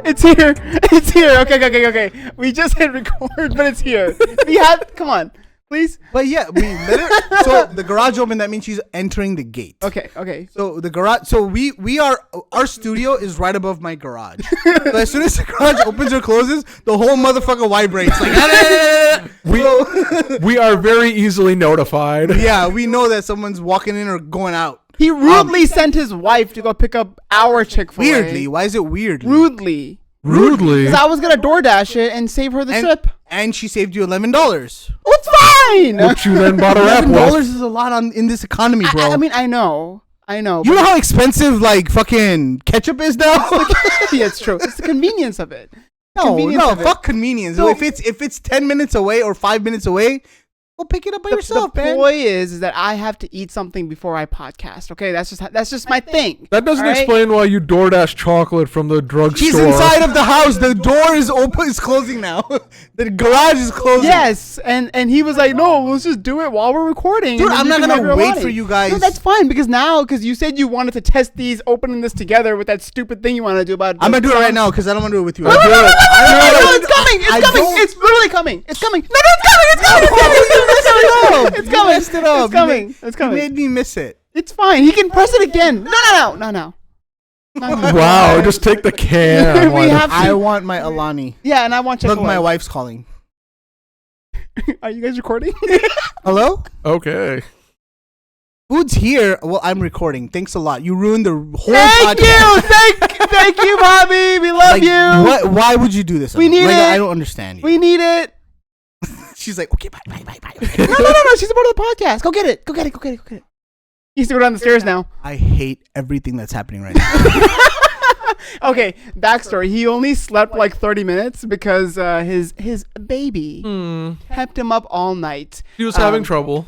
It's here. It's here. Okay. We just hit record, but it's here. Come on, please. But yeah, so the garage open. That means she's entering the gate. Okay. So the garage. So our studio is right above my garage. So as soon as the garage opens or closes, the whole motherfucker vibrates. Like we are very easily notified. Yeah, we know that someone's walking in or going out. He rudely sent his wife to go pick up our Chick-fil-A. Weirdly, why is it weirdly? Rudely. Rudely. Because I was gonna DoorDash it and save her the trip. And she saved you $11. Oh, it's fine. Which you then bought a wrap $11 with. is a lot in this economy, bro. I mean, I know. You know how expensive like fucking ketchup is now? Yeah, it's true. It's the convenience of it. No, fuck convenience. So, if it's 10 minutes away or 5 minutes away, go pick it up by yourself, the man. The ploy is that I have to eat something before I podcast. Okay, that's just my thing. That doesn't explain why you DoorDash chocolate from the drugstore. She's inside of the house. The door is open. It's closing now. The garage is closing. Yes, and he was like, "No, let's just do it while we're recording." Dude, I'm not gonna wait for you guys. No, that's fine because you said you wanted to test these, opening this together with that stupid thing you want to do about. I'm gonna do it right now because I don't want to do it with you. No, it's coming. It's coming. It's literally coming. It's coming. No, it's coming. It's coming. You messed it up. It's coming. It's coming. You made me miss it. It's fine. He can press it again. No. Wow, just take the can. I want my Alani. Yeah, and I want Chick-fil-A. Look, my wife's calling. Are you guys recording? Hello? Okay. Food's here. Well, I'm recording. Thanks a lot. You ruined the whole podcast. Thank you, Bobby. We love you. Why would you do this? We need it. I don't understand you. We need it. She's like, okay, bye. No. She's a part of the podcast. Go get it. He needs to go down the stairs now. I hate everything that's happening right now. Okay, backstory. He only slept like 30 minutes because his baby kept him up all night. He was having trouble.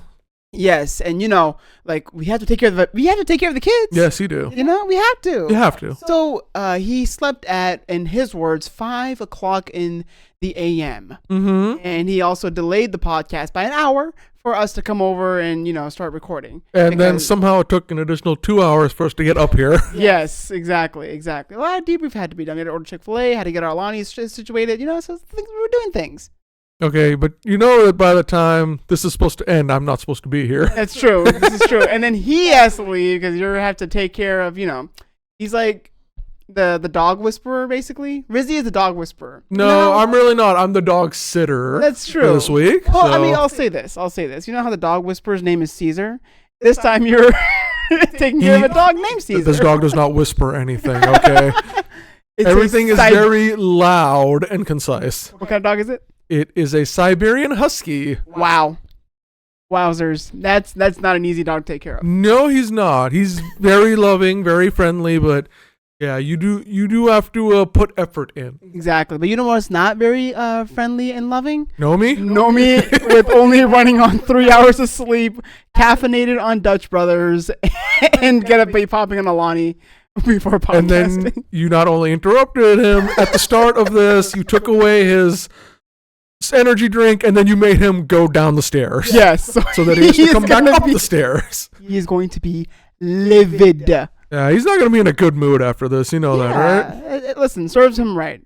Yes, and we have to take care of the kids. Yes, you do. We have to. You have to. So he slept at, in his words, 5:00 in the a.m. Mm-hmm. And he also delayed the podcast by an hour for us to come over and start recording. And then somehow it took an additional 2 hours for us to get up here. Yes, exactly. A lot of debrief had to be done. We had to order Chick-fil-A, had to get our Alani situated. So we were doing things. Okay, but you know that by the time this is supposed to end, I'm not supposed to be here. That's true. This is true. And then he has to leave because you have to take care of, he's like the dog whisperer, basically. Rizzy is the dog whisperer. No, I'm really not. I'm the dog sitter. That's true. For this week. Well, so. I mean, I'll say this. You know how the dog whisperer's name is Caesar? This time you're taking care of a dog named Caesar. This dog does not whisper anything, okay? Everything is very loud and concise. What kind of dog is it? It is a Siberian Husky. Wow. Wowzers. That's not an easy dog to take care of. No, he's not. He's very loving, very friendly, but yeah, you do have to put effort in. Exactly. But you know what's not very friendly and loving? Nomi with only running on 3 hours of sleep, caffeinated on Dutch Brothers, and be popping on Alani before podcasting. And then you not only interrupted him at the start of this, you took away his energy drink, and then you made him go down the stairs. Yes. So that he has to come back up the stairs. He is going to be livid. Yeah, he's not going to be in a good mood after this. You know that, right? Listen, serves him right.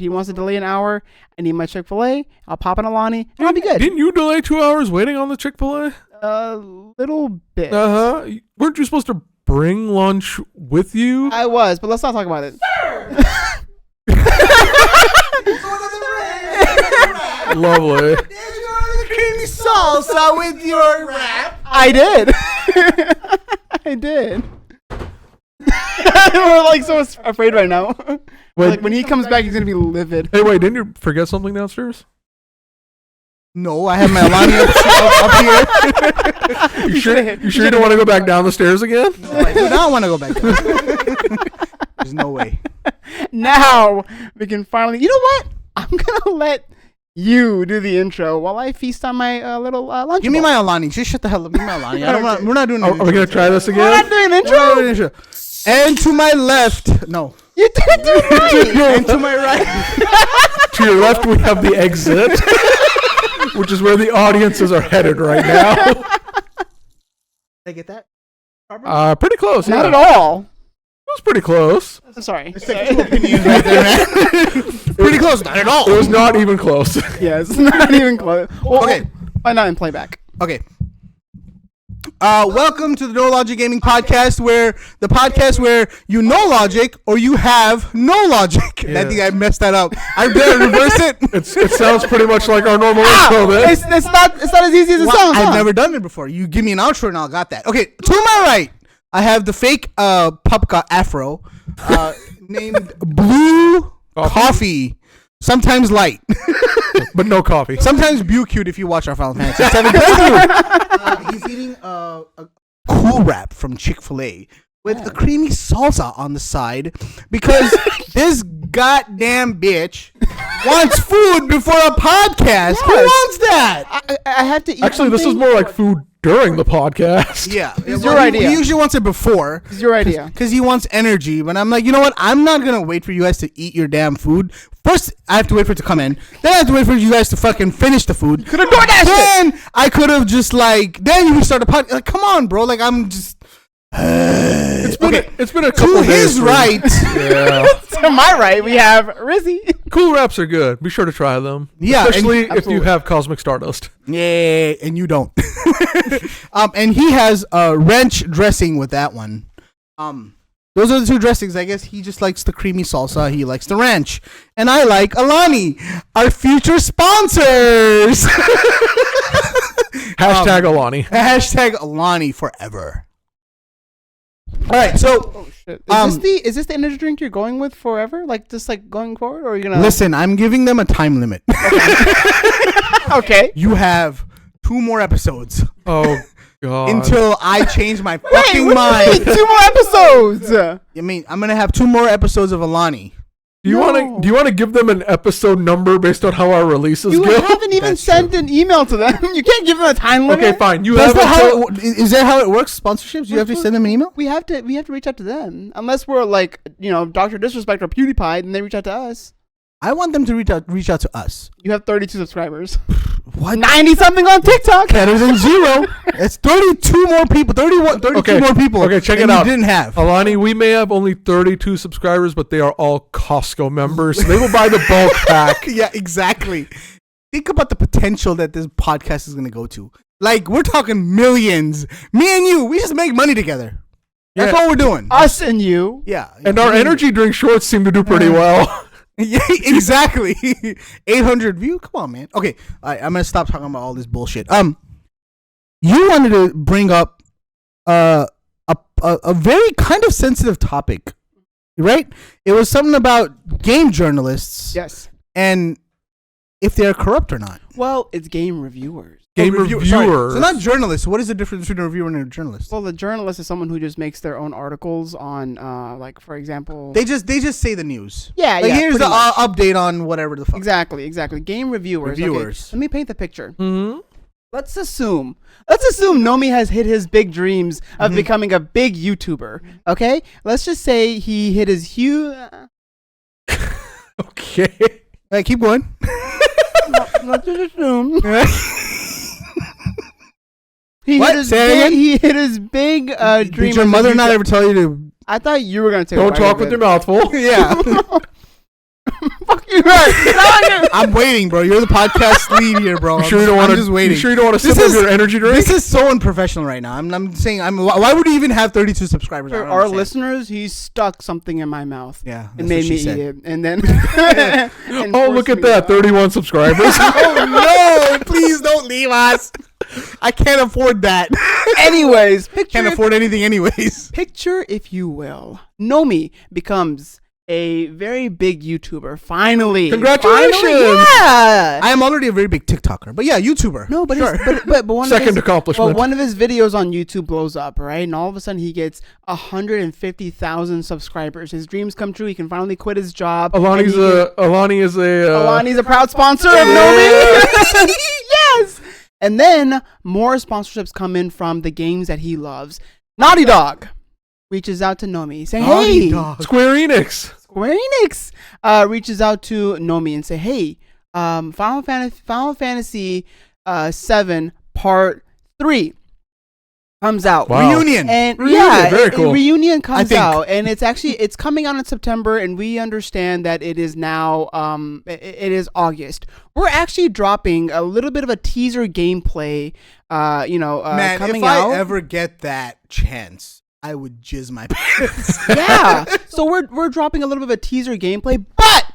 He wants to delay an hour. I need my Chick-fil-A. I'll pop an Alani, and I'll be good. Didn't you delay 2 hours waiting on the Chick-fil-A? A little bit. Uh-huh. Weren't you supposed to bring lunch with you? I was, but let's not talk about it. Lovely. Did you order the creamy salsa with your wrap? I did. I did. We're like so afraid right now. Like when he comes back, he's gonna be livid. Hey, wait! Didn't you forget something downstairs? No, I have my Alani up here. You sure you don't want to go back down the stairs again? No, I do not want to go back. There's no way. Now we can finally. You know what? I'm gonna let you do the intro while I feast on my little lunch. Give me my Alani. Just shut the hell up. Give me my Alani. We're not doing. Are we gonna try this again? We're not doing an intro. And to my left, no. You didn't do it right. And to my right. To your left, we have the exit, which is where the audiences are headed right now. Did I get that? Pretty close. Not yeah. at all. was pretty close. I'm sorry. Opinions right there, man. Pretty close, not at all. It was not even close. Yeah, it's not even close. Well, Okay. Why not in playback? Okay. Welcome to the No Logic Gaming Podcast, where you know logic or you have no logic. Yeah. I think I messed that up. I better reverse it. It sounds pretty much like our normal intro. Then. It's not as easy as it Well, sounds. I've huh? never done it before. You give me an outro and I'll got that. Okay, to my right, I have the fake Pupka Afro named Blue Coffee. Sometimes light. But no coffee. Sometimes Cute if you watch our Final Fantasy 7 playthrough. He's eating a Cool Wrap from Chick-fil-A with a creamy salsa on the side because this goddamn bitch wants food before a podcast. Who Yes. wants that? I have to eat. Actually, this is something. more like food during the podcast. Yeah, It's your idea. He usually wants it before. It's your idea. Because he wants energy. But I'm like, you know what? I'm not going to wait for you guys to eat your damn food. First, I have to wait for it to come in. Then I have to wait for you guys to fucking finish the food. Could have DoorDashed it. Then I could have just then you start a podcast. Like, come on, bro. Like, I'm just. It's been a To couple days. his for- right. Yeah. To my right, we have Rizzy. Cool wraps are good. Be sure to try them. Yeah, and- Especially if you Absolutely. have Cosmic Stardust. Yeah, and you don't. And he has ranch dressing with that one. Those are the two dressings. I guess he just likes the creamy salsa. He likes the ranch. And I like Alani, our future sponsors. Hashtag Alani. Hashtag Alani forever. All right, so Oh shit! Um, Is this the energy drink you're going with forever? Like just like going forward, or are you gonna listen, I'm giving them a time limit. Okay. You have 2 more episodes Oh god. until I change my Wait, fucking what do you mind. mean? 2 more episodes. I mean, I'm gonna have 2 more episodes of Alani. do you want to give them an episode number based on how our releases You go? haven't even That's sent an email to them. You can't give them a time limit. Okay, fine. You That's have not how until- is that how it works? Sponsorships? You have to send them an email. We have to reach out to them. Unless we're like, Dr. Disrespect or PewDiePie, then they reach out to us. I want them to reach out to us. You have 32 subscribers. What? 90 something on TikTok. Better than 0. It's 32 more people. 32 Okay, more people. okay, check than it out. You didn't have. Alani, we may have only 32 subscribers, but they are all Costco members. So they will buy the bulk pack. Yeah, exactly. Think about the potential that this podcast is going to go to. Like, we're talking millions. Me and you, we just make money together. That's Yeah. all we're doing. Us and you. Yeah. And our energy drink shorts seem to do pretty well. Yeah, exactly. 800 view. Come on, man. Okay, all right, I'm gonna stop talking about all this bullshit. You wanted to bring up a very kind of sensitive topic, right? It was something about game journalists Yes. and if they're corrupt or not. Well, it's game reviewers. Game Review- sorry. reviewers. So not journalists. What is the difference between a reviewer and a journalist? Well, the journalist is someone who just makes their own articles on, like, for example. They just say the news. Yeah, Like, yeah, here's the pretty much. update on whatever the fuck. Exactly. Game reviewers. Okay, Reviewers. let me paint the picture. Mhm. Let's assume Nomi has hit his big dreams of becoming a big YouTuber. Okay, let's just say he hit his huge. Okay. All right, keep going. Let's just assume he What? hit his Say it big, again? he hit his big dream. Did your as a mother not YouTuber. ever tell you to? I thought you were gonna take. Don't talk with your mouth full. Yeah. Fuck you guys. I'm waiting, bro. You're the podcast lead here, bro. You sure you don't I'm want just waiting. You sure you don't want to This sip of is- your energy drink? This is so unprofessional right now. I'm saying, why would he even have 32 subscribers? I For don't our understand. listeners, he stuck something in my mouth. Yeah, It that's made what me she said. eat it, and then. and Oh, look forced at me that. to- 31 subscribers. Oh no! Please don't leave us. I can't afford that. Anyways, picture Can't afford anything, anyways. Picture, if you will, Nomi becomes a very big YouTuber. Finally, Congratulations! Finally, yeah. I am already a very big TikToker, but yeah, YouTuber. No, but Sure. but one Second of his, accomplishment. But one of his videos on YouTube blows up, right? And all of a sudden he gets 150,000 subscribers. His dreams come true. He can finally quit his job. Alani is a. Alani's a proud sponsor of Nomi. Yes. And then more sponsorships come in from the games that he loves. Naughty Dog reaches out to Nomi saying, Naughty "Hey, Dog. Square Enix. Square Enix reaches out to Nomi and say, "Hey, Final Fantasy 7 Part 3 comes out. Wow. Reunion. And Reunion, yeah, very cool. Reunion comes think. out, and it's coming out in September, and we understand that it is now it is August. We're actually dropping a little bit of a teaser gameplay, Man, coming if out. I ever get that chance, I would jizz my pants. Yeah, so we're dropping a little bit of a teaser gameplay, but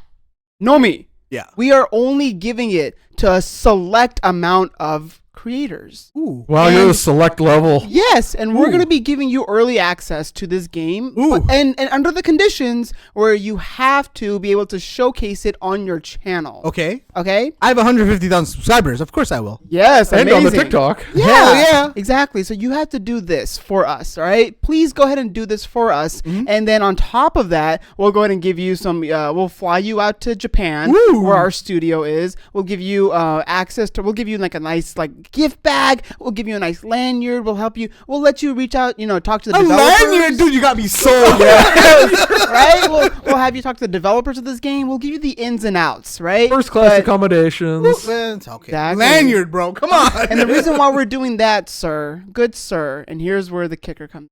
Nomi, Yeah. we are only giving it to a select amount of creators. Ooh. Wow, you're And- the select level. Yes, and we're Ooh. going to be giving you early access to this game, Ooh. and under the conditions where you have to be able to showcase it on your channel. Okay. Okay? I have 150,000 subscribers. Of course I will. Yes, And amazing. on the TikTok. Yeah, Hell yeah. exactly. So you have to do this for us, all right? Please go ahead and do this for us, and then on top of that, we'll go ahead and give you some. We'll fly you out to Japan, Woo. where our studio is. We'll give you access to. We'll give you like a nice gift bag. We'll give you a nice lanyard. We'll help you. We'll let you reach out. Talk to the A developers. lanyard, dude, you got me sold. Right? We'll have you talk to the developers of this game. We'll give you the ins and outs, right? First class But- accommodations. It's okay. Exactly. Lanyard, bro. Come on. And the reason why we're doing that, sir, good sir, and here's where the kicker comes,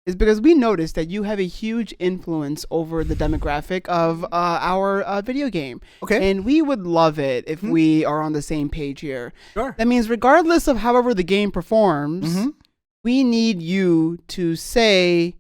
is because we noticed that you have a huge influence over the demographic of our video game. Okay. And we would love it if we are on the same page here. Sure. That means regardless of however the game performs, Mhm. we need you to say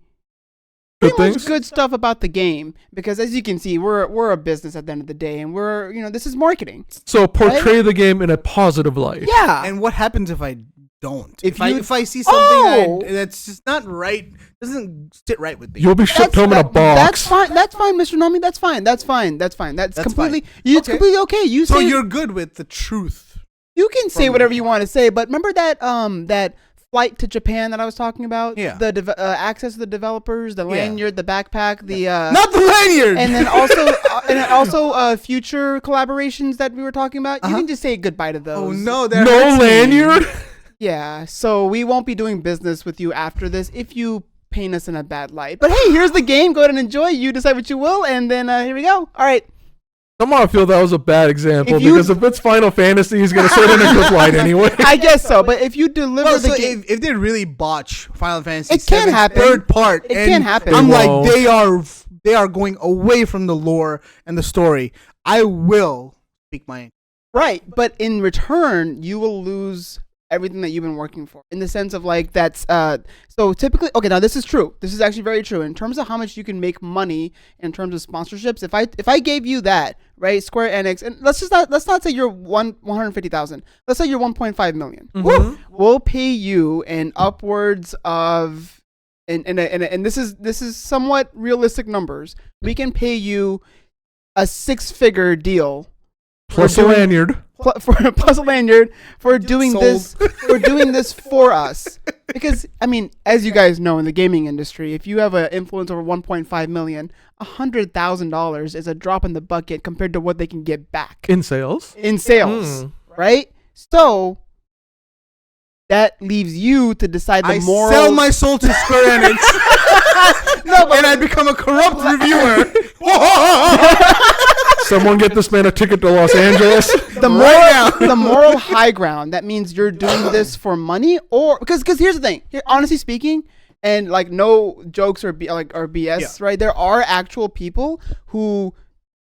Good pretty much things. good stuff about the game, because as you can see, we're a business at the end of the day, and we're this is marketing. So portray the game in a positive light. Yeah. And what happens if I don't? If I you- if I see something Oh! that's just not right, doesn't sit right with me. You'll be shipped home in a box. That's fine. That's fine, Mr. Nomi. That's fine. That's fine. That's fine. That's completely. fine. It's Okay. completely okay. You So say you're good with the truth. you can say from whatever me. you want to say, but remember that that flight to Japan that I was talking about. Yeah. The access to the developers, the lanyard, the backpack, the Not the lanyard. and then also future collaborations that we were talking about. You can just say goodbye to those. oh no, that No hurts me. lanyard. Yeah, so we won't be doing business with you after this if you paint us in a bad light. But hey, here's the game. Go ahead and enjoy. You decide what you will, and then here we go. All right. Somehow I feel that was a bad example If you- because if it's Final Fantasy, he's gonna say it in a good light anyway. I guess so. But if you deliver Well, the so game, if they really botch Final Fantasy It can 7's happen. third part, It and can happen. I'm They like won't. they are going away from the lore and the story. I will speak my. right? But in return, you will lose everything that you've been working for. In the sense of that's so typically okay. Now this is true. This is actually very true in terms of how much you can make money in terms of sponsorships. If I gave you that, right, Square Enix, and let's not say you're 150,000. Let's say you're 1.5 million. Mhm. We'll pay you an upwards of and this is somewhat realistic numbers. We can pay you a 6-figure deal Plus a lanyard. plus a lanyard for doing sold. this for us. Because I mean, as you guys know in the gaming industry, if you have an influence over 1.5 million, $100,000 is a drop in the bucket compared to what they can get back In sales. in sales, Hmm. right? So that leaves you to decide the I moral. sell my soul to Square Enix, and I become a corrupt reviewer. Someone get this man a ticket to Los Angeles. the moral, the moral high ground. That means you're doing this for money, or because here's the thing. Here, honestly speaking, and no jokes or BS, right? There are actual people who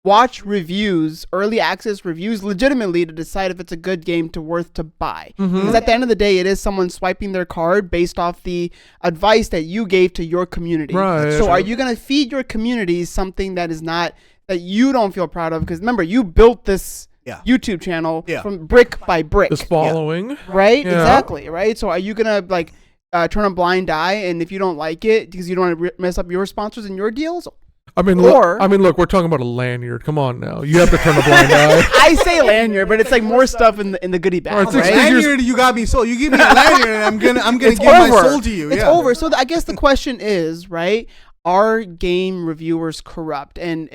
watch reviews, early access reviews, legitimately to decide if it's a good game worth to buy. Because at the end of the day, it is someone swiping their card based off the advice that you gave to your community. Right. So are you going to feed your community something that is not that you don't feel proud of? Because remember, you built this YouTube channel from brick by brick. This following. Right? Yeah. Exactly. Right? So are you going to turn a blind eye, and if you don't like it because you don't want to mess up your sponsors and your deals? I mean, Or- look, we're talking about a lanyard. Come on now, you have to turn a blind eye. I say lanyard, but it's more stuff in the goodie bag. All right, right? 6 figures. Lanyard, you got me sold. You give me a lanyard, and I'm gonna It's give my over. soul to you. It's yeah. over. So I guess the question is, right? Are game reviewers corrupt? And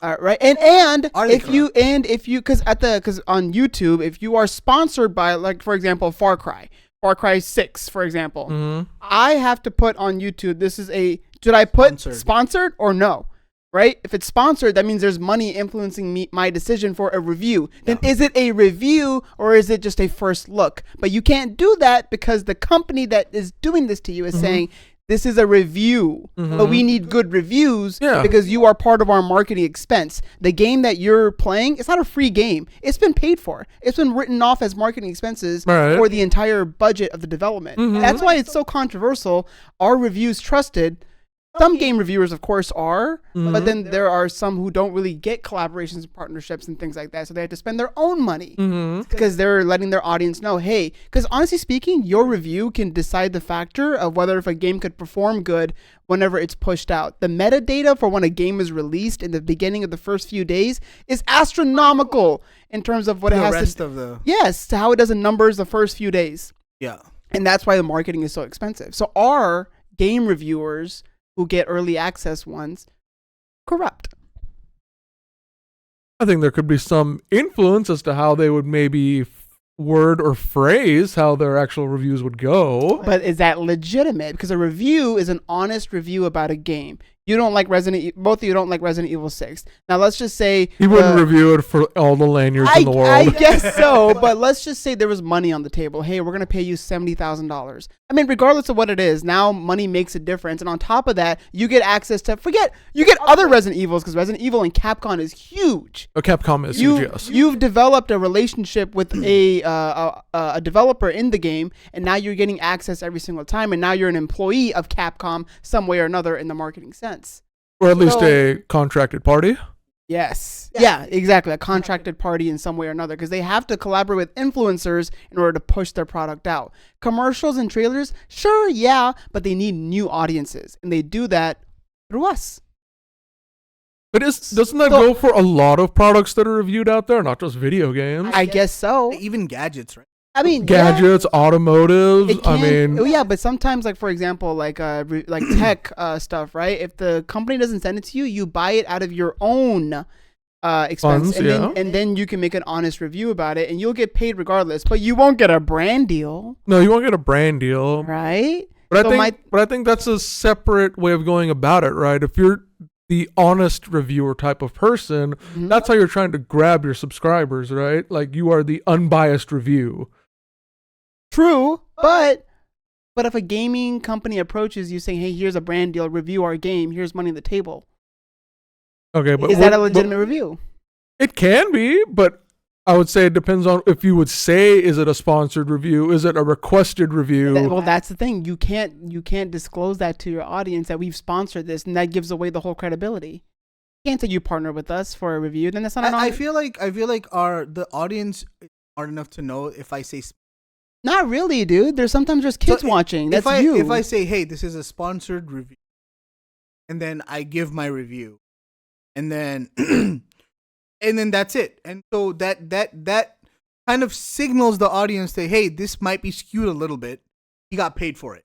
right? And Are they if you because on YouTube, if you are sponsored by for example, Far Cry 6, for example, Mhm. I have to put on YouTube. This is should I put Sponsored. sponsored or no? right? If it's sponsored, that means there's money influencing my decision for a review. Then is it a review or is it just a first look? But you can't do that because the company that is doing this to you is saying, this is a review, but we need good reviews because you are part of our marketing expense. The game that you're playing, it's not a free game. It's been paid for. It's been written off as marketing expenses for the entire budget of the development. That's why it's so controversial. Are reviews trusted? Some game reviewers, of course, are, but then there are some who don't really get collaborations and partnerships and things like that. So they have to spend their own money because they're letting their audience know, hey, because honestly speaking, your review can decide the factor of whether if a game could perform good whenever it's pushed out. The metadata for when a game is released in the beginning of the first few days is astronomical in terms of what it has to Yes, to how it does in numbers the first few days. Yeah. And that's why the marketing is so expensive. So our game reviewers who get early access ones corrupt? I think there could be some influence as to how they would maybe word or phrase how their actual reviews would go. But is that legitimate? Because a review is an honest review about a game. You don't like both of you don't like Resident Evil 6. Now let's just say he wouldn't review it for all the lanyards in the world. I guess so, but let's just say there was money on the table. Hey, we're gonna pay you $70,000. I mean, regardless of what it is, now money makes a difference, and on top of that, you get access to you get other Resident Evils because Resident Evil and Capcom is huge. Capcom is huge. Yes. You've developed a relationship with a developer in the game, and now you're getting access every single time, and now you're an employee of Capcom some way or another in the marketing sense. Or at least a contracted party. Yes. Yeah, exactly. A contracted party in some way or another because they have to collaborate with influencers in order to push their product out. Commercials and trailers, sure, yeah, but they need new audiences, and they do that through us. But doesn't that go for a lot of products that are reviewed out there, not just video games? I guess so. Even gadgets, right? I mean, gadgets, automotive. But sometimes, like for example, like tech stuff, right? If the company doesn't send it to you, you buy it out of your own expense, funds, and then you can make an honest review about it, and you'll get paid regardless. But you won't get a brand deal. No, you won't get a brand deal, right? But I think that's a separate way of going about it, right? If you're the honest reviewer type of person, that's how you're trying to grab your subscribers, right? Like you are the unbiased review. True, but if a gaming company approaches you saying, "Hey, here's a brand deal, review our game. Here's money on the table." Okay, but is that a legitimate review? It can be, but I would say it depends on if you would say, is it a sponsored review? Is it a requested review? Well, that's the thing. You can't disclose that to your audience that we've sponsored this, and that gives away the whole credibility. You can't say you partner with us for a review, then that's not. I feel like the audience is smart enough to know if I say. Not really, dude. There's kids watching. That's you. If I say, hey, this is a sponsored review, and then I give my review, and then and then that's it. And so that kind of signals the audience that, hey, this might be skewed a little bit. He got paid for it.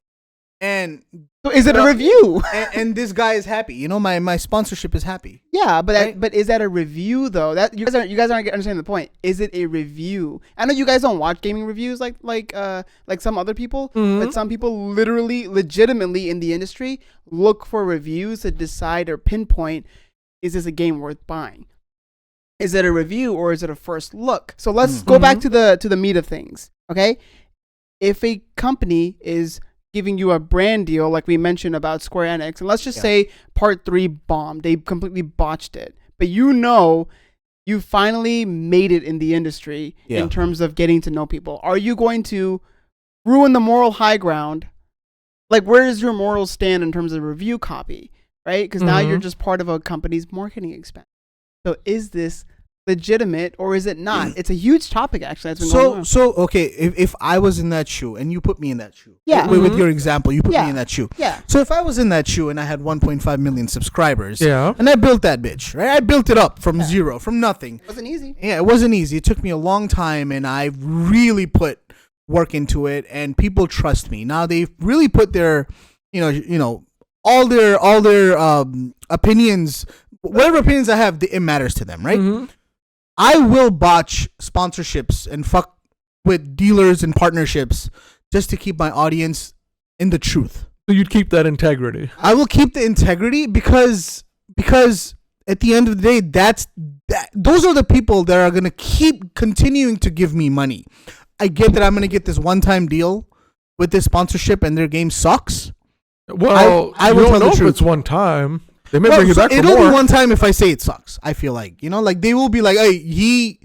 And so is it a review? And this guy is happy. You know, my sponsorship is happy. Yeah, but is that a review though? That you guys aren't understanding the point. Is it a review? I know you guys don't watch gaming reviews like some other people, but some people legitimately in the industry look for reviews to decide or pinpoint, is this a game worth buying? Is it a review or is it a first look? So let's go back to the meat of things. Okay, if a company is giving you a brand deal, like we mentioned about Square Enix, and let's just say Part 3 bombed. They completely botched it. But you finally made it in the industry in terms of getting to know people. Are you going to ruin the moral high ground? Like, where does your morals stand in terms of review copy, right? Because now you're just part of a company's marketing expense. So is this legitimate or is it not? It's a huge topic, actually. That's been going on. So okay, if I was in that shoe and you put me in that shoe, with your example, you put me in that shoe. Yeah. So if I was in that shoe and I had 1.5 million subscribers, and I built that bitch, right? I built it up from zero, from nothing. It wasn't easy. Yeah, it wasn't easy. It took me a long time, and I really put work into it, and people trust me. Now they've really put their, all their opinions, whatever opinions I have, it matters to them, right? I will botch sponsorships and fuck with dealers and partnerships just to keep my audience in the truth. So you'd keep that integrity. I will keep the integrity because at the end of the day, those are the people that are gonna keep continuing to give me money. I get that I'm gonna get this one-time deal with this sponsorship, and their game sucks. Well, I you will don't tell the know if truth. it's one time. They may Well, bring you so back for it'll more. be one time if I say it sucks. I feel like, like they will be like, hey,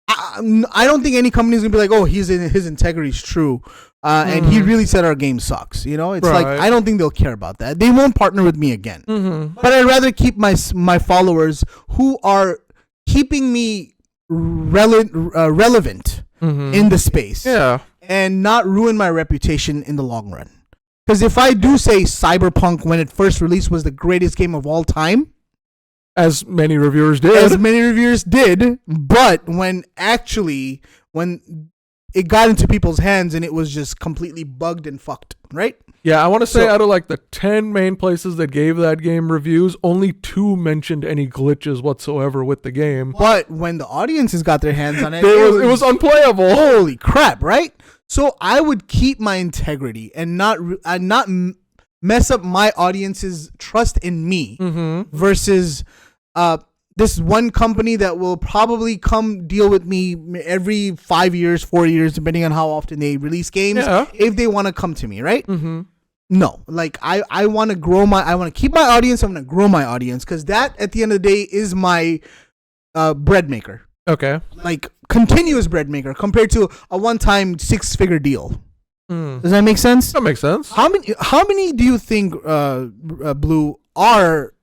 I don't think any company is gonna be like, oh, his integrity is true, and he really said our game sucks. It's like Right. I don't think they'll care about that. They won't partner with me again. Mm-hmm. But I'd rather keep my followers who are keeping me relevant in the space, Yeah. and not ruin my reputation in the long run. Because if I do say Cyberpunk when it first released was the greatest game of all time, As many reviewers did. as many reviewers did, but when it got into people's hands and it was just completely bugged and fucked, right? Yeah, I want to say So- out of like the 10 main places that gave that game reviews, only 2 mentioned any glitches whatsoever with the game. But when the audiences got their hands on it, It was unplayable. holy crap, right? So I would keep my integrity and not mess up my audience's trust in me versus this one company that will probably come deal with me every 5 years, 4 years, depending on how often they release games. Yeah. If they want to come to me, right? Mm-hmm. No, like I want to I want to keep my audience. I'm going to grow my audience because that at the end of the day is my bread maker. Okay. Like continuous bread maker compared to a one-time 6-figure deal. Mm. Does that make sense? That makes sense. How many do you think Blue are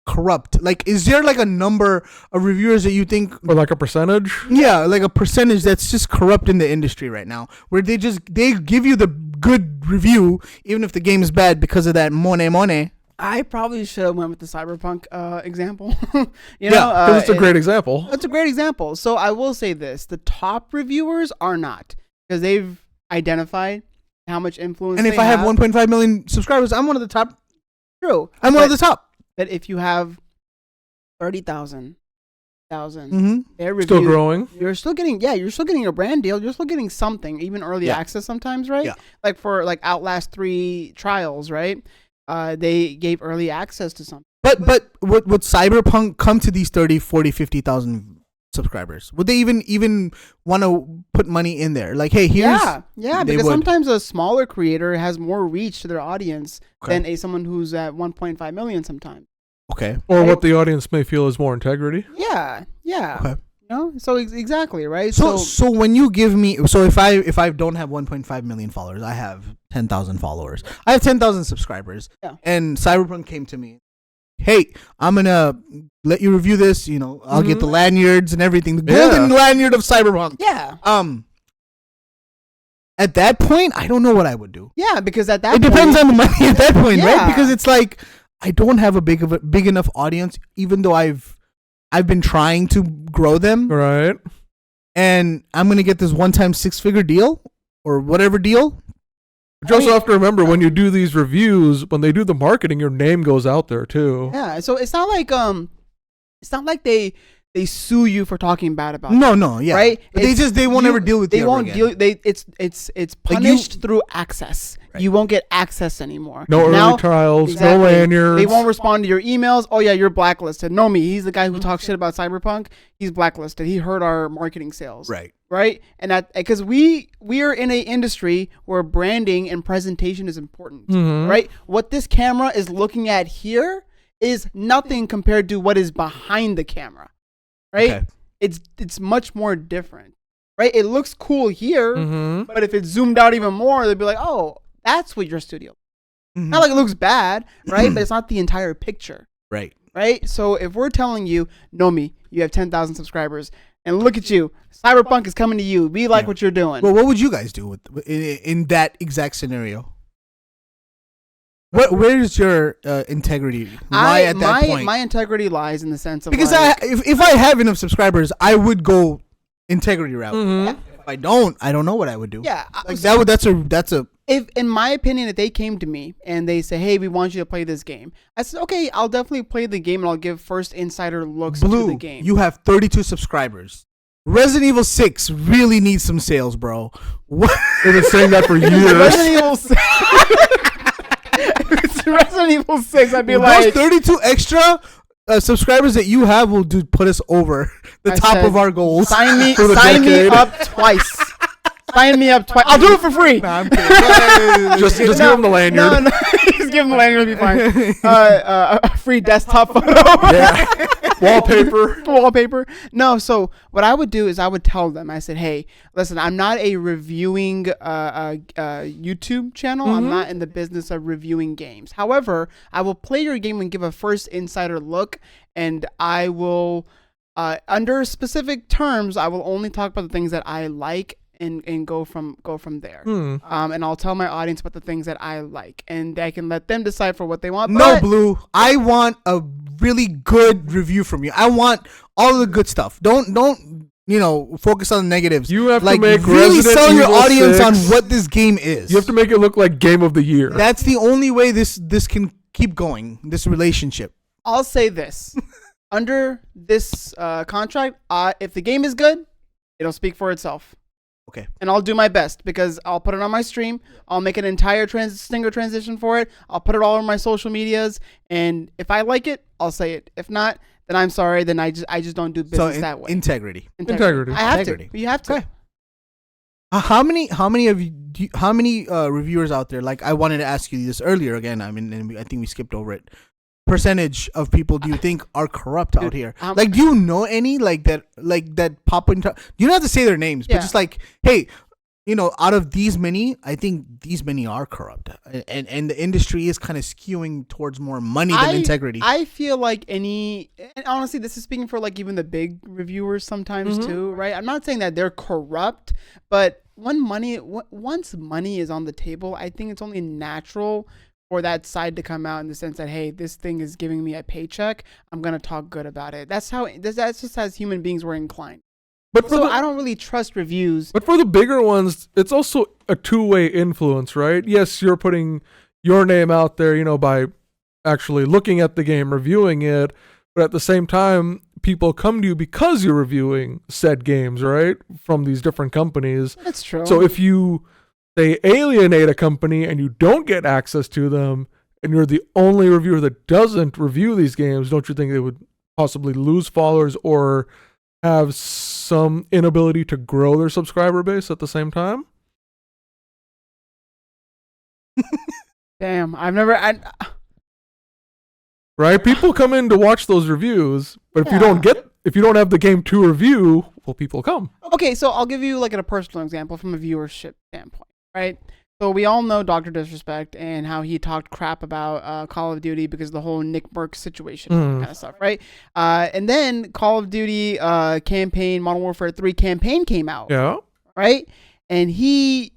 corrupt? Like, is there like a number of reviewers that you think, Or like a percentage? yeah, like a percentage that's just corrupt in the industry right now, where they give you the good review even if the game is bad because of that money? I probably should have went with the Cyberpunk example. Yeah, because it's a great example. It's a great example. So I will say this: the top reviewers are not, because they've identified how much influence. And if they I have 1.5 million subscribers, I'm one of the top. true, I'm one of the top. But if you have 30,000, Mm-hmm. their review, Still growing. you're still getting your brand deal. You're still getting something, even early Yeah. access sometimes, right? Yeah. Like for like Outlast 3 trials, right? They gave early access to something. But would Cyberpunk come to these 30, 40, 50,000 subscribers? Would they even want to put money in there? Like, hey, here's Yeah, they because would. sometimes a smaller creator has more reach to their audience Okay. than someone who's at 1.5 million sometimes. Okay. Or Right. what the audience may feel is more integrity. Yeah. Okay. So exactly, right? So when you give me, so if I don't have 1.5 million followers, I have 10,000 followers. I have 10,000 subscribers. Yeah. And Cyberpunk came to me. Hey, I'm gonna let you review this. I'll get the lanyards and everything. The golden lanyard of Cyberpunk. yeah. At that point, I don't know what I would do. Yeah, because at that It point, depends on the money at that point, right? Yeah. Because it's like I don't have a big enough audience, even though I've been trying to grow them, Right. and I'm gonna get this one-time 6-figure deal or whatever deal. But you also have to remember when you do these reviews, when they do the marketing, your name goes out there too. Yeah, so it's not like they sue you for talking bad about No, yeah, right? But they won't ever deal with they you won't ever again. deal. It's Like punished through access. Right. You won't get access anymore. No early Now- trials, Exactly. no lanyards. They won't respond to your emails. Oh yeah, you're blacklisted. No, he's the guy who talks shit about Cyberpunk. He's blacklisted. He hurt our marketing sales. Right. And that because we are in an industry where branding and presentation is important. Mhm. Right. What this camera is looking at here is nothing compared to what is behind the camera. Right. Okay. It's much more different. Right. It looks cool here, Mhm. but if it's zoomed out even more, they'll be like, oh, that's what your studio. Mhm. Not like it looks bad, right? But it's not the entire picture, Right. right? So if we're telling you, Nomi, you have 10,000 subscribers, and look at you, Cyberpunk is coming to you. We like Yeah. what you're doing. Well, what would you guys do in that exact scenario? Where is your integrity lie at that point? My integrity lies in the sense of Because like, if I have enough subscribers, I would go integrity route. Mhm. If I don't know what I would do. yeah, Like so that's a if in my opinion, if they came to me and they say, hey, we want you to play this game, I said, okay, I'll definitely play the game and I'll give first insider looks to the Blue. game. You have 32 subscribers. Resident Evil 6 really needs some sales, bro. What? They've been saying that for Resident years. Evil 6. If it's Resident Evil 6, I'd be Those like, 32 extra subscribers that you have will put us over the I top said, of our goals. Sign me For the decade. up twice. Sign me up twice. I'll do it for free. Nah, I'm kidding. Just give him the lanyard. No, just give him the lanyard. It'll be fine. A free desktop photo. Yeah. Wallpaper. Wallpaper. No, so what I would do is I would tell them. I said, "Hey, listen, I'm not a reviewing YouTube channel. I'm not in the business of reviewing games. However, I will play your game and give a first insider look, and I will, under specific terms, I will only talk about the things that I like." And go from there. And I'll tell my audience about the things that I like, and I can let them decide for what they want. No, Blue. I want a really good review from you. I want all of the good stuff. Don't focus on the negatives. You have like, to make really Resident sell your Evil audience 6. on what this game is. You have to make it look like Game of the Year. That's the only way this can keep going. This relationship. I'll say this: under this contract, if the game is good, it'll speak for itself. Okay. And I'll do my best because I'll put it on my stream. I'll make an entire stinger transition for it. I'll put it all over my social medias. And if I like it, I'll say it. If not, then I'm sorry. Then I just don't do business that way. Integrity. Integrity. I have Integrity. to. You have to. Okay. How many reviewers out there? Like, I wanted to ask you this earlier again. I mean, and I think we skipped over it. Percentage of people do you think are corrupt out here? Like, do you know any like that pop into? You don't have to say their names, but just like, hey, out of these many, I think these many are corrupt, and the industry is kind of skewing towards more money than integrity. I feel like and honestly, this is speaking for like even the big reviewers sometimes too, right? I'm not saying that they're corrupt, but once money is on the table, I think it's only natural for that side to come out in the sense that, hey, this thing is giving me a paycheck. I'm gonna talk good about it. That's just as human beings we're inclined. But I don't really trust reviews. But for the bigger ones, it's also a two-way influence, right? Yes, you're putting your name out there, by actually looking at the game, reviewing it. But at the same time, people come to you because you're reviewing said games, right? From these different companies. That's true. So if you they alienate a company and you don't get access to them, and you're the only reviewer that doesn't review these games, don't you think they would possibly lose followers or have some inability to grow their subscriber base at the same time? Damn, right? People come in to watch those reviews, but if you don't have the game to review, well, people come. Okay, so I'll give you like a personal example from a viewership standpoint, right? So we all know Dr. Disrespect and how he talked crap about Call of Duty because of the whole Nick Burke situation kind of stuff, right? And then Call of Duty campaign, Modern Warfare 3 campaign came out, right? And he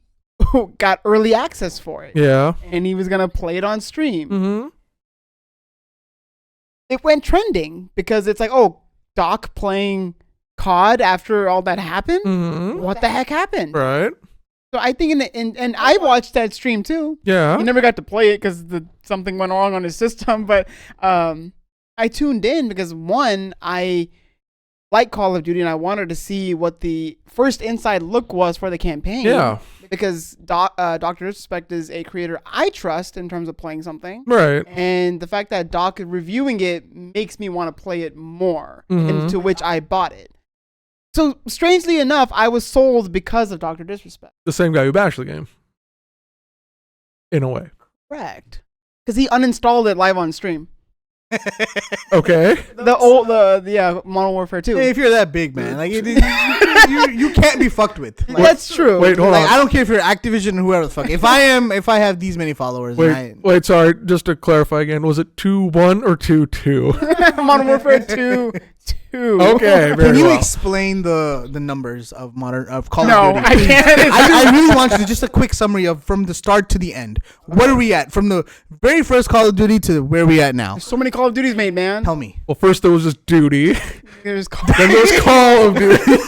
got early access for it. Yeah. And he was going to play it on stream. Mm-hmm. It went trending because it's like, oh, Doc playing COD after all that happened? Mm-hmm. What the heck happened? Right. So I think and I watched that stream too. Yeah. He never got to play it because something went wrong on his system. But I tuned in because one, I like Call of Duty and I wanted to see what the first inside look was for the campaign. Yeah. Because Dr. Disrespect is a creator I trust in terms of playing something. Right. And the fact that Doc is reviewing it makes me want to play it more, and to which I bought it. So, strangely enough, I was sold because of Dr. Disrespect. The same guy who bashed the game. In a way. Correct. Because he uninstalled it live on stream. Okay. Modern Warfare 2. Hey, if you're that big, man, like you can't be fucked with. Like, that's true. Wait, hold on. I don't care if you're Activision and whoever the fuck. If I have these many followers, Wait, sorry, just to clarify again, was it 2-1 or 2-2? Modern Warfare 2. Okay, very Can you well. explain the numbers of Call No, of Duty? I can't. I really want you to just a quick summary of from the start to the end. What are we at from the very first Call of Duty to where we at now? So many Call of Duties made, man. Tell me. Well, first there was just Duty. There's Then there's Call of Duty.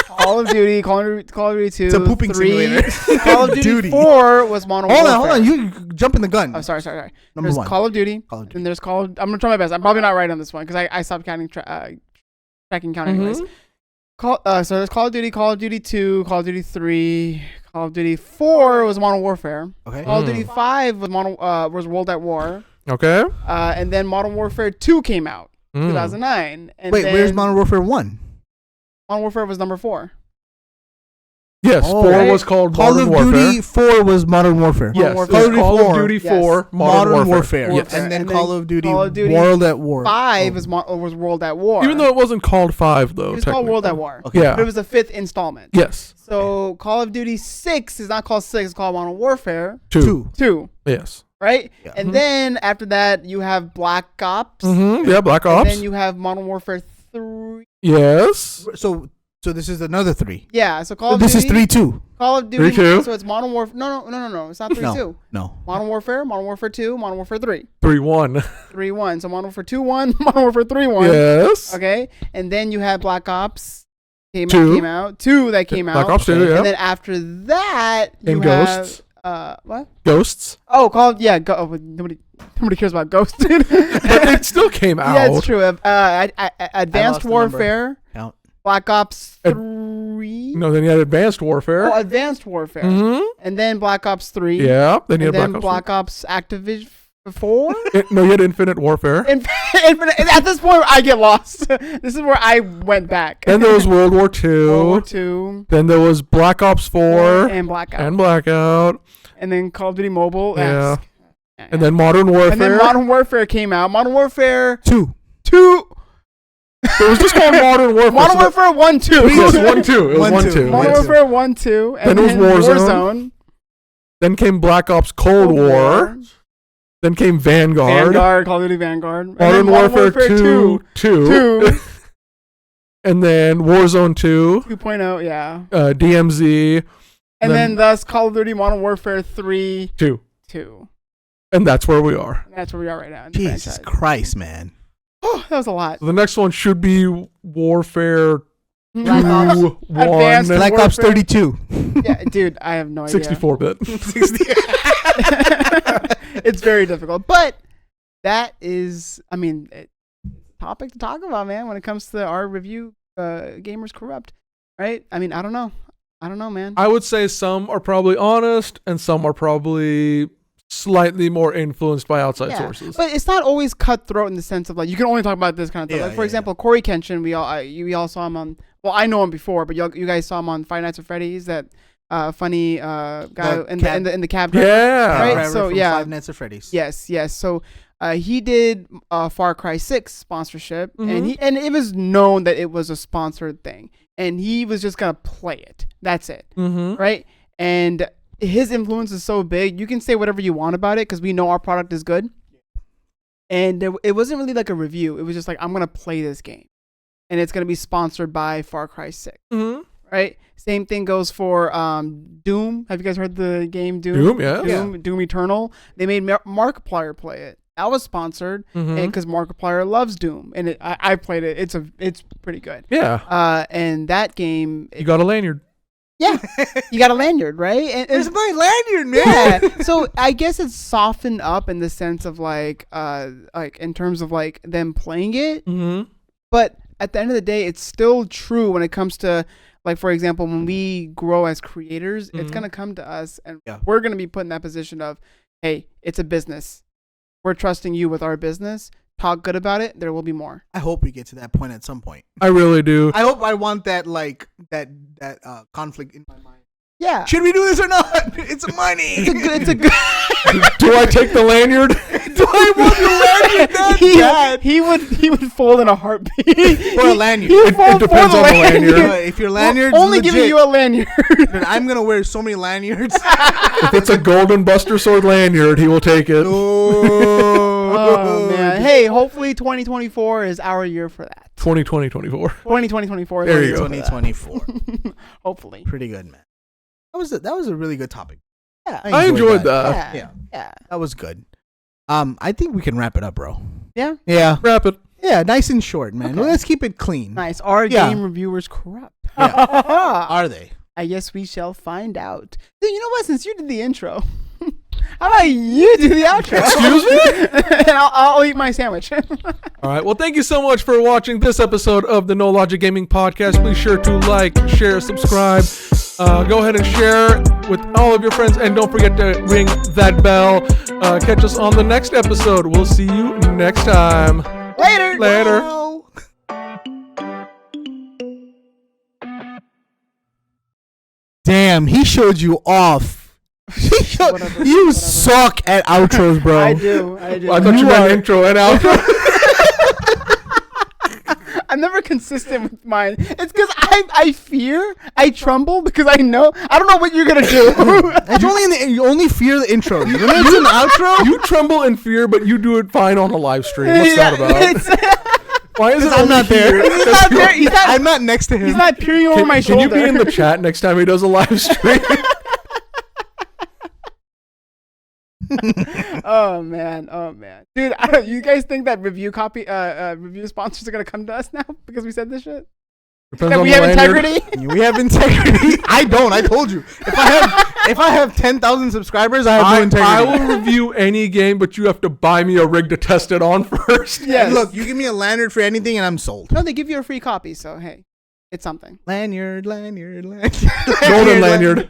Call of Duty, Call of Duty 2, It's a pooping 3, simulator. Call of Duty 4 was Modern Warfare. Hold on, you jumping the gun. Oh, sorry. Number There's one. Call of Duty, Call of Duty. and there's I'm gonna try my best. I'm probably not right on this one because I stopped counting, tracking count anyways. So there's Call of Duty 2, Call of Duty 3, Call of Duty 4 was Modern Warfare. Okay. Call of Duty 5 was was World at War. Okay. And then Modern Warfare 2 came out. 2009. And Wait, then where's Modern Warfare 1? Modern Warfare was number 4. Yes, Oh, 4 right. was called Call Modern of Warfare. Duty 4 was Modern Warfare. Yes, Modern it was Warfare Call 4. of Duty Yes. 4, Modern Warfare. Yes. Warfare. And then And Call then of Duty, Call of Duty World at War. 5 Oh. was World at War. Even though it wasn't called 5, though. it was called World at technically. War. Okay. Yeah. But it was the 5th installment. Yes. So Call of Duty 6 is not called 6, it's called Modern Warfare 2. 2, Yes. right? Yeah. And Mhm. then after that, you have Black Ops. Yeah, Black And Ops. then you have Modern Warfare 3. Yes. So this is another 3. Yeah, so Call of This Duty. is 3-2. Call of Duty. 3-2. So it's Modern Warfare. No. It's not 3-2. No. Modern Warfare 2, Modern Warfare 3. 3-1. 3-1. So Modern Warfare 2-1, Modern Warfare 3-1. Yes. Okay. And then you have Black Ops came 2. out. 2 that came out. Black Ops 2, yeah. And then after that, you And have Ghosts. What? Ghosts. Oh, nobody cares about Ghosts, dude. But it still came out. Yeah, it's true. Advanced the number. Warfare, Count. Black Ops Ad- 3. No, then you had Advanced Warfare. Oh, Advanced Warfare. Mm-hmm. And then Black Ops 3. Yeah. Then you And had then Black Ops Activision 4. No, you had Infinite Warfare. Infinite. At this point, I get lost. This is where I went back. Then there was World War II. World War 2. Then there was Black Ops 4 And Blackout. and Blackout. And then Call of Duty Mobile. Yeah. And then Modern Warfare. And then Modern Warfare came out. Modern Warfare 2. 2. It was just called Modern Warfare. Modern so Warfare 1 2. that- Yes, 1-2. It was 1-2. 1-2. Modern 1-2. Warfare 1 2. And Then it was Warzone. Then came Black Ops Cold War. Then came Vanguard. Call of Duty Vanguard. And Modern then Warfare 2. 2. And then Warzone 2. 2.0, yeah. DMZ. And then- then thus Call of Duty Modern Warfare 3 2. 2. And that's where we are. And that's where we are right now. In the Jesus franchise. Christ, man. Oh, that was a lot. So the next one should be Warfare 2. Black Ops. 1. Advanced Black Ops Warfare. 32. Yeah, dude, I have no idea. 64-bit. It's very difficult, but that is, I mean, it's a topic to talk about, man. When it comes to our review, Gamers Corrupt, right? I mean, I don't know, man. I would say some are probably honest and some are probably slightly more influenced by outside Yeah, sources. but it's not always cutthroat in the sense of like you can only talk about this kind of stuff. Yeah, Like for yeah, example, Corey Kenshin, we all saw him on. Well, I know him before, but you guys saw him on Five Nights at Freddy's. That funny guy in the cab driver. Yeah. Right? Driver So, from yeah. Five Nights at Freddy's. Yes. So he did Far Cry 6 sponsorship, Mhm. and it was known that it was a sponsored thing, and he was just gonna play it. That's it, Mm-hmm. right? And his influence is so big. You can say whatever you want about it because we know our product is good. And it wasn't really like a review. It was just like, I'm gonna play this game, and it's gonna be sponsored by Far Cry 6. Mm-hmm. Right? Same thing goes for Doom. Have you guys heard the game Doom? Doom, yeah. Doom Eternal. They made Markiplier play it. That was sponsored Mhm. because Markiplier loves Doom, and I played it. It's pretty good. Yeah. And that game, You got a lanyard. yeah, you got a lanyard, right? And Where's my lanyard, man? yeah. So I guess it's softened up in the sense of like in terms of like them playing it, Mm-hmm. but at the end of the day, it's still true when it comes to, like, for example, when we grow as creators, it's Mhm. going to come to us and Yeah. we're going to be put in that position of, hey, it's a business. We're trusting you with our business. Talk good about it. There will be more. I hope we get to that point at some point. I really do. I hope I want that conflict in my mind. Yeah. Should we do this or not? It's money. It's a good. Do I take the lanyard? Do I want the lanyard that bad? he would fold in a heartbeat. For a lanyard. He would It fold depends for on the lanyard. If your lanyard's We're only legit, giving you a lanyard. then I'm gonna wear so many lanyards. If it's a golden Buster Sword lanyard, he will take it. Oh man. Hey, hopefully 2024 is our year for that. 2024. 2024. There you go. 2024. Hopefully. Pretty good, man. That was a really good topic. Yeah. I enjoyed that. Yeah. Yeah. That was good. I think we can wrap it up, bro. Yeah. Yeah. Wrap it. Yeah, nice and short, man. Okay. Let's keep it clean. Nice. Are Yeah. game reviewers corrupt? Are they? I guess we shall find out. Dude, you know what? Since you did the intro, how about you do the outro? Excuse me? And I'll eat my sandwich. All right. Well, thank you so much for watching this episode of the No Logic Gaming Podcast. Please sure to like, share, subscribe. Go ahead and share with all of your friends. And don't forget to ring that bell. Catch us on the next episode. We'll see you next time. Later. Later. Wow. Damn, he showed you off. Whatever, You whatever. suck at outros, bro. I do. I do. I thought you meant intro and outro. I'm never consistent with mine. It's because I tremble because I don't know what you're gonna do. It's only you only fear the intro. When it's an outro, You tremble in fear, but you do it fine on a live stream. What's that about? Why is it I'm only not there. here? He's not there. I'm not next to him. He's not peering over my Can you shoulder. be in the chat next time he does a live stream? Oh man, dude! You guys think that review sponsors are gonna come to us now because we said this shit? Depends That on we the have lanyard. integrity? We have integrity. I don't. I told you. If I have 10,000 subscribers, I have no integrity. I will review any game, but you have to buy me a rig to test it on first. Yes. Look, you give me a lanyard for anything, and I'm sold. No, they give you a free copy, so hey, it's something. Lanyard. Golden lanyard.